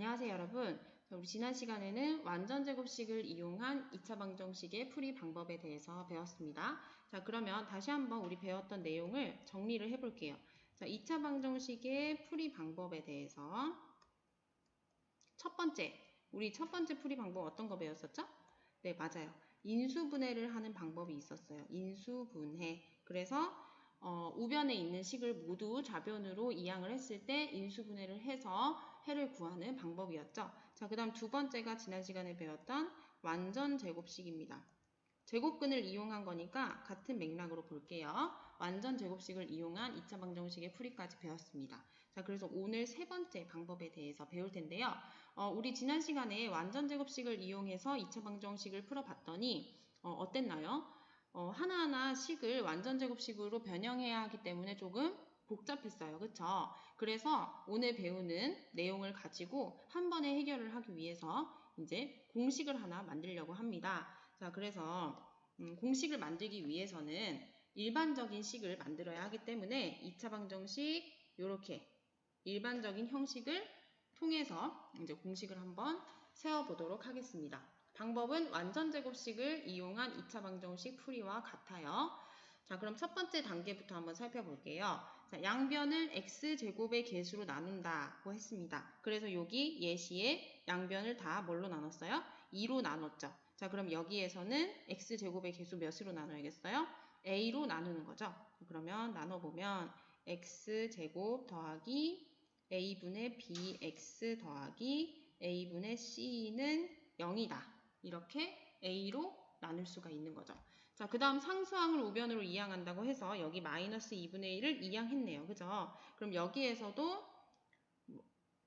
안녕하세요 여러분. 우리 지난 시간에는 완전제곱식을 이용한 2차 방정식의 풀이 방법에 대해서 배웠습니다. 자, 그러면 다시 한번 우리 배웠던 내용을 정리를 해볼게요. 자, 2차 방정식의 풀이 방법에 대해서 우리 첫 번째 풀이 방법 어떤 거 배웠었죠? 네, 맞아요. 인수분해를 하는 방법이 있었어요. 인수분해. 그래서 우변에 있는 식을 모두 좌변으로 이항을 했을 때 인수분해를 해서 해를 구하는 방법이었죠. 자, 그 다음 두 번째가 지난 시간에 배웠던 완전제곱식입니다. 제곱근을 이용한 거니까 같은 맥락으로 볼게요. 완전제곱식을 이용한 2차 방정식의 풀이까지 배웠습니다. 자, 그래서 오늘 세 번째 방법에 대해서 배울 텐데요. 우리 지난 시간에 완전제곱식을 이용해서 2차 방정식을 풀어봤더니 어땠나요? 하나하나 식을 완전제곱식으로 변형해야 하기 때문에 조금 복잡했어요. 그쵸? 그래서 오늘 배우는 내용을 가지고 한 번에 해결을 하기 위해서 이제 공식을 하나 만들려고 합니다. 자, 그래서 공식을 만들기 위해서는 일반적인 식을 만들어야 하기 때문에 2차 방정식 이렇게 일반적인 형식을 통해서 이제 공식을 한번 세워보도록 하겠습니다. 방법은 완전제곱식을 이용한 2차 방정식 풀이와 같아요. 자, 그럼 첫 번째 단계부터 한번 살펴볼게요. 자, 양변을 x제곱의 개수로 나눈다고 했습니다. 그래서 여기 예시에 양변을 다 뭘로 나눴어요? 2로 나눴죠. 자, 그럼 여기에서는 x제곱의 개수 몇으로 나눠야겠어요? a로 나누는 거죠. 그러면 나눠보면 x제곱 더하기 a분의 bx 더하기 a분의 c는 0이다. 이렇게 a로 나눌 수가 있는 거죠. 자, 그 다음 상수항을 우변으로 이항한다고 해서 여기 마이너스 2분의 1을 이항했네요. 그죠? 그럼 여기에서도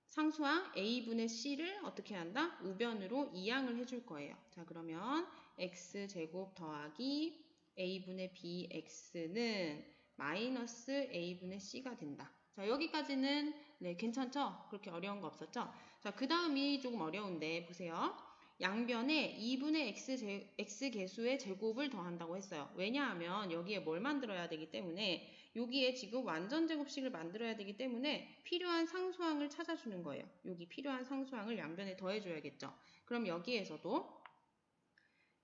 상수항 a분의 c를 어떻게 한다? 우변으로 이항을 해줄 거예요. 자, 그러면 x제곱 더하기 a분의 bx는 마이너스 a분의 c가 된다. 자, 여기까지는 네, 괜찮죠? 그렇게 어려운 거 없었죠? 자, 그 다음이 조금 어려운데 보세요. 양변에 2분의 x 개수의 제곱을 더한다고 했어요. 왜냐하면 여기에 뭘 만들어야 되기 때문에 여기에 지금 완전제곱식을 만들어야 되기 때문에 필요한 상수항을 찾아주는 거예요. 여기 필요한 상수항을 양변에 더해줘야겠죠. 그럼 여기에서도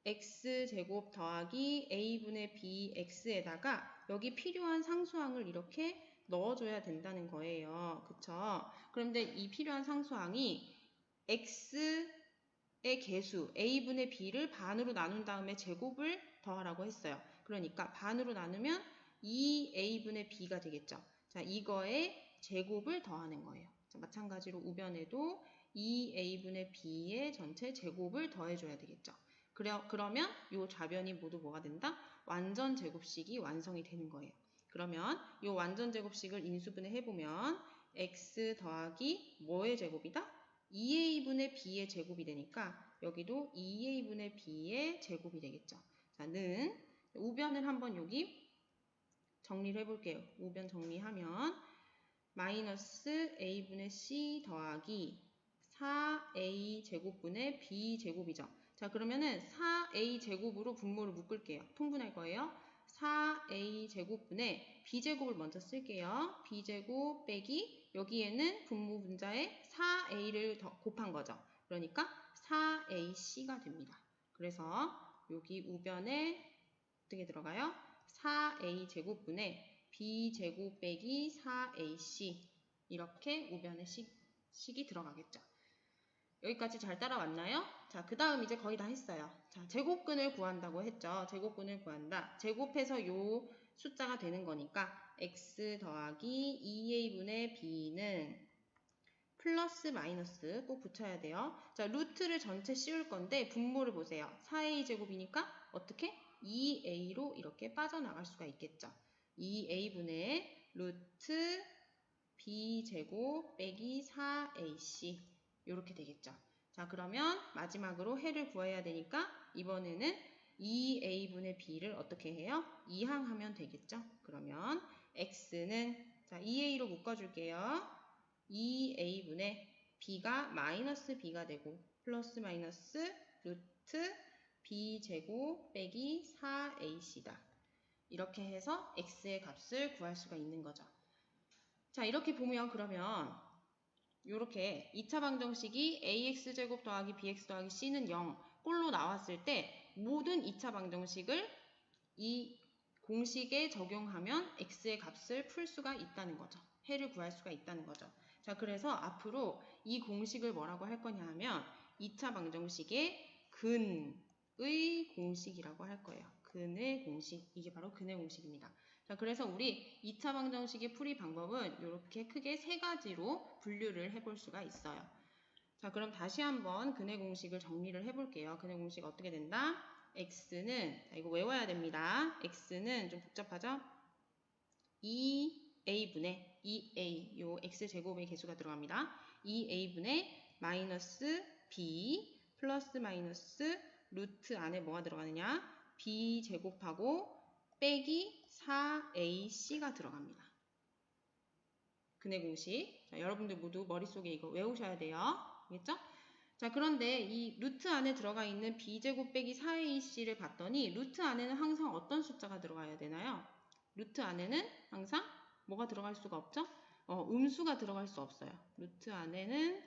x제곱 더하기 a분의 bx에다가 여기 필요한 상수항을 이렇게 넣어줘야 된다는 거예요. 그쵸? 그런데 이 필요한 상수항이 x의 개수 a분의 b를 반으로 나눈 다음에 제곱을 더하라고 했어요. 그러니까 반으로 나누면 2a분의 b가 되겠죠. 자, 이거에 제곱을 더하는 거예요. 자, 마찬가지로 우변에도 2a분의 b의 전체 제곱을 더해줘야 되겠죠. 그러면 이 좌변이 모두 뭐가 된다? 완전제곱식이 완성이 되는 거예요. 그러면 이 완전제곱식을 인수분해 해보면 x 더하기 뭐의 제곱이다? 2a분의 b의 제곱이 되니까 여기도 2a분의 b의 제곱이 되겠죠. 자, 는 우변을 한번 여기 정리를 해볼게요. 우변 정리하면 마이너스 a분의 c 더하기 4a 제곱분의 b 제곱이죠. 자, 그러면은 4a 제곱으로 분모를 묶을게요. 통분할 거예요. 4a 제곱분의 b제곱을 먼저 쓸게요. b제곱 빼기 여기에는 분모 분자에 4a를 더 곱한 거죠. 그러니까 4ac가 됩니다. 그래서 여기 우변에 어떻게 들어가요? 4a 제곱분의 b제곱 빼기 4ac 이렇게 우변에 식이 들어가겠죠. 여기까지 잘 따라왔나요? 자, 그 다음 이제 거의 다 했어요. 자, 제곱근을 구한다고 했죠. 제곱근을 구한다. 제곱해서 요 숫자가 되는 거니까 x 더하기 2a분의 b는 플러스 마이너스 꼭 붙여야 돼요. 자, 루트를 전체 씌울 건데 분모를 보세요. 4a 제곱이니까 어떻게? 2a로 이렇게 빠져나갈 수가 있겠죠. 2a분의 루트 b제곱 빼기 4ac 이렇게 되겠죠. 자, 그러면 마지막으로 해를 구해야 되니까 이번에는 2a분의 b를 어떻게 해요? 이항하면 되겠죠. 그러면 x는 자 2a로 묶어줄게요. 2a분의 b가 마이너스 b가 되고 플러스 마이너스 루트 b제곱 빼기 4ac다. 이렇게 해서 x의 값을 구할 수가 있는 거죠. 자, 이렇게 보면 그러면 요렇게 2차 방정식이 ax제곱 더하기 bx 더하기 c는 0 꼴로 나왔을 때 모든 2차 방정식을 이 공식에 적용하면 x의 값을 풀 수가 있다는 거죠. 해를 구할 수가 있다는 거죠. 자, 그래서 앞으로 이 공식을 뭐라고 할 거냐 하면 2차 방정식의 근의 공식이라고 할 거예요. 근의 공식, 이게 바로 근의 공식입니다. 자, 그래서 우리 2차 방정식의 풀이 방법은 이렇게 크게 세 가지로 분류를 해볼 수가 있어요. 자, 그럼 다시 한번 근의 공식을 정리를 해볼게요. 근의 공식 어떻게 된다? x는, 자, 이거 외워야 됩니다. x는 좀 복잡하죠? 2a분의 2a, 요 x제곱의 개수가 들어갑니다. 2a분의 마이너스 b 플러스 마이너스 루트 안에 뭐가 들어가느냐? b제곱하고 빼기 4ac가 들어갑니다. 근의 공식. 자, 여러분들 모두 머릿속에 이거 외우셔야 돼요. 알겠죠? 자, 그런데 이 루트 안에 들어가 있는 b제곱 빼기 4ac를 봤더니 루트 안에는 항상 어떤 숫자가 들어가야 되나요? 루트 안에는 항상 뭐가 들어갈 수가 없죠? 음수가 들어갈 수 없어요. 루트 안에는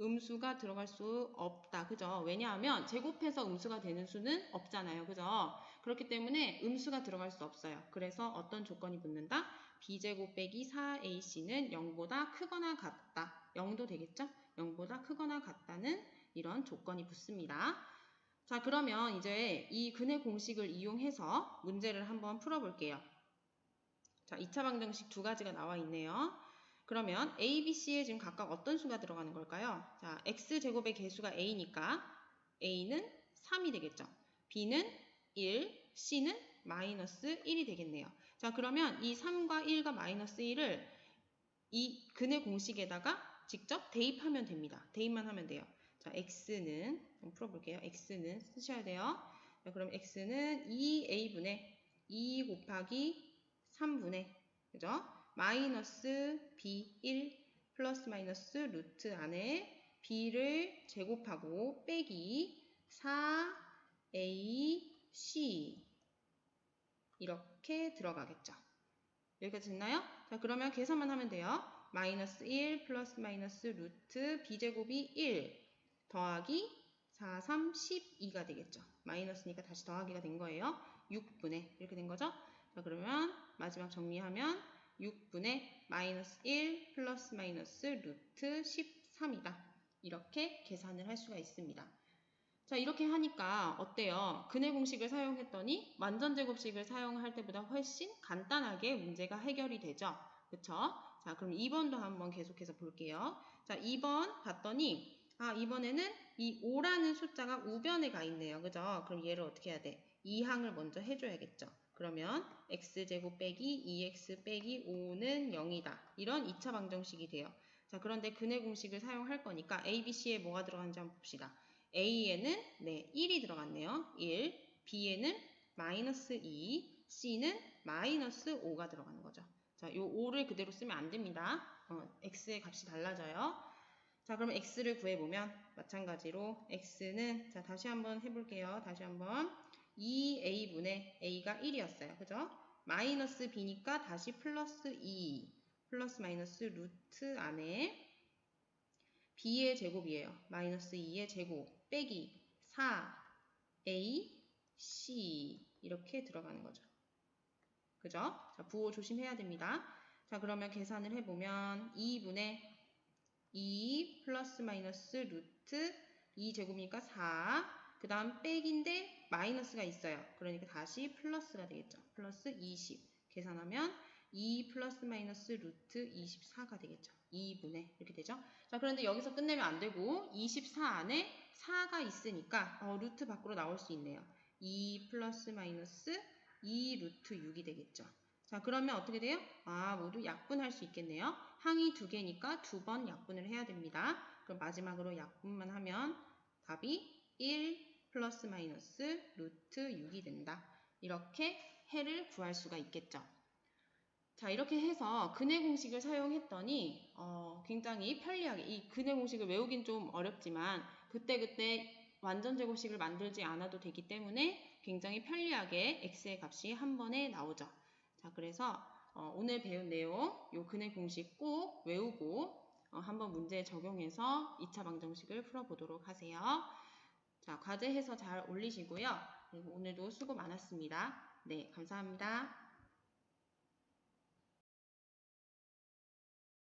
음수가 들어갈 수 없다. 그죠? 왜냐하면 제곱해서 음수가 되는 수는 없잖아요. 그죠? 그렇기 때문에 음수가 들어갈 수 없어요. 그래서 어떤 조건이 붙는다? b제곱 빼기 4ac는 0보다 크거나 같다. 0도 되겠죠? 0보다 크거나 같다는 이런 조건이 붙습니다. 자, 그러면 이제 이 근의 공식을 이용해서 문제를 한번 풀어볼게요. 자, 2차 방정식 두 가지가 나와 있네요. 그러면 a, b, c에 지금 각각 어떤 수가 들어가는 걸까요? 자, x제곱의 개수가 a니까 a는 3이 되겠죠. b는 1, c는 마이너스 1이 되겠네요. 자, 그러면 이 3과 1과 마이너스 1을 이 근의 공식에다가 직접 대입하면 됩니다. 대입만 하면 돼요. 자, x는 좀 풀어볼게요. x는 쓰셔야 돼요. 자, 그럼 x는 2a분의 2 곱하기 3분의 그죠? 마이너스 b1 플러스 마이너스 루트 안에 b를 제곱하고 빼기 4ac 이렇게 들어가겠죠. 여기까지 됐나요? 자, 그러면 계산만 하면 돼요. 마이너스 1 플러스 마이너스 루트 b제곱이 1 더하기 4, 3, 12가 되겠죠. 마이너스니까 다시 더하기가 된 거예요. 6분의 이렇게 된 거죠. 자, 그러면 마지막 정리하면 6분의 마이너스 1 플러스 마이너스 루트 13이다. 이렇게 계산을 할 수가 있습니다. 자, 이렇게 하니까 어때요? 근의 공식을 사용했더니 완전제곱식을 사용할 때보다 훨씬 간단하게 문제가 해결이 되죠. 그쵸? 자, 그럼 2번도 한번 계속해서 볼게요. 자, 2번 봤더니 이번에는 이 5라는 숫자가 우변에 가 있네요. 그죠? 그럼 얘를 어떻게 해야 돼? 2항을 먼저 해줘야겠죠. 그러면 x제곱 빼기 2x 빼기 5는 0이다. 이런 2차 방정식이 돼요. 자, 그런데 근의 공식을 사용할 거니까 a, b, c에 뭐가 들어가는지 한번 봅시다. A에는 1이 들어갔네요. 1, B에는 마이너스 2, C는 마이너스 5가 들어가는 거죠. 자, 요 5를 그대로 쓰면 안 됩니다. X의 값이 달라져요. 자, 그럼 X를 구해보면 마찬가지로 X는 자, 다시 한번 해볼게요. 다시 한번 2A분의 A가 1이었어요. 그죠? 마이너스 B니까 다시 플러스 2 플러스 마이너스 루트 안에 b의 제곱이에요. 마이너스 2의 제곱 빼기 4a c 이렇게 들어가는 거죠. 그죠? 자, 부호 조심해야 됩니다. 자, 그러면 계산을 해보면 2분의 2 플러스 마이너스 루트 2제곱이니까 4. 그 다음 빼기인데 마이너스가 있어요. 그러니까 다시 플러스가 되겠죠. 플러스 20. 계산하면 2 플러스 마이너스 루트 24가 되겠죠. 2분의 이렇게 되죠. 자, 그런데 여기서 끝내면 안 되고 24 안에 4가 있으니까 루트 밖으로 나올 수 있네요. 2 플러스 마이너스 2 루트 6이 되겠죠. 자, 그러면 어떻게 돼요? 모두 약분할 수 있겠네요. 항이 두 개니까 두 번 약분을 해야 됩니다. 그럼 마지막으로 약분만 하면 답이 1 플러스 마이너스 루트 6이 된다. 이렇게 해를 구할 수가 있겠죠. 자, 이렇게 해서 근의 공식을 사용했더니 굉장히 편리하게 이 근의 공식을 외우긴 좀 어렵지만 그때그때 완전제곱식을 만들지 않아도 되기 때문에 굉장히 편리하게 x의 값이 한 번에 나오죠. 자, 그래서 오늘 배운 내용 요 근의 공식 꼭 외우고 한번 문제에 적용해서 2차 방정식을 풀어보도록 하세요. 자, 과제 해서 잘 올리시고요. 그리고 오늘도 수고 많았습니다. 네, 감사합니다.